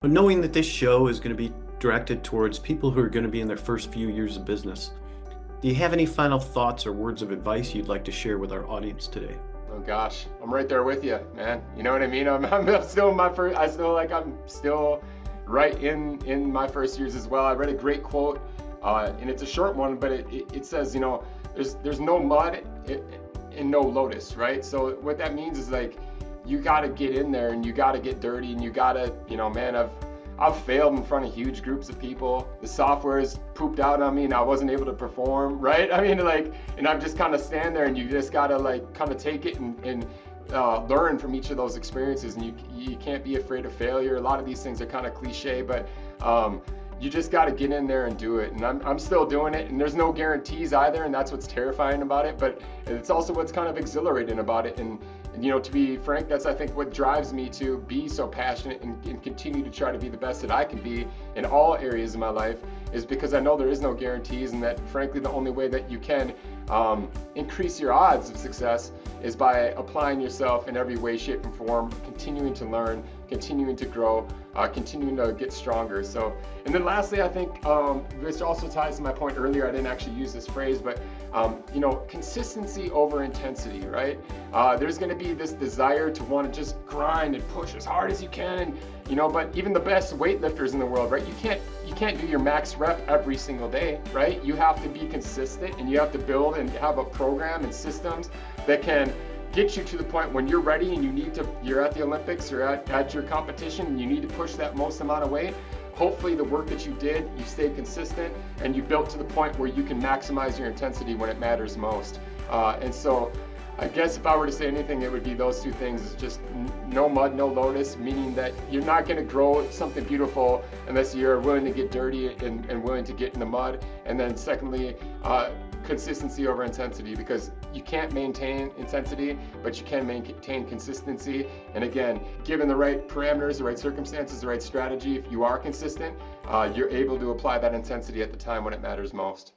But knowing that this show is going to be directed towards people who are going to be in their first few years of business, do you have any final thoughts or words of advice you'd like to share with our audience today? Oh gosh, I'm right there with you, man. You know what I mean? I'm still in my first. I still like I'm still right in my first years as well. I read a great quote, and it's a short one, but it says, there's no mud and no lotus, right? So what that means is like you got to get in there and you got to get dirty and you got to, man, I've failed in front of huge groups of people. The software is pooped out on me and I wasn't able to perform, right? I mean, and I'm just kind of stand there and you just got to kind of take it and learn from each of those experiences. And you can't be afraid of failure. A lot of these things are kind of cliche, but you just got to get in there and do it. And I'm still doing it, and there's no guarantees either, and that's what's terrifying about it, but it's also what's kind of exhilarating about it. And to be frank, that's I think what drives me to be so passionate and continue to try to be the best that I can be in all areas of my life, is because I know there is no guarantees, and that frankly the only way that you can increase your odds of success is by applying yourself in every way, shape, and form, continuing to learn, continuing to grow, continuing to get stronger. So, and then lastly, I think this also ties to my point earlier. I didn't actually use this phrase, but consistency over intensity, right? There's going to be this desire to want to just grind and push as hard as you can, but even the best weightlifters in the world, right? You can't do your max rep every single day, right? You have to be consistent, and you have to build and have a program and systems that can get you to the point when you're ready and you're at the Olympics or at your competition and you need to push that most amount of weight. Hopefully the work that you did, you stayed consistent and you built to the point where you can maximize your intensity when it matters most. And so I guess if I were to say anything, it would be those two things. It's just no mud, no lotus, meaning that you're not going to grow something beautiful unless you're willing to get dirty and willing to get in the mud. And then secondly, consistency over intensity, because you can't maintain intensity, but you can maintain consistency. And again, given the right parameters, the right circumstances, the right strategy, if you are consistent, you're able to apply that intensity at the time when it matters most.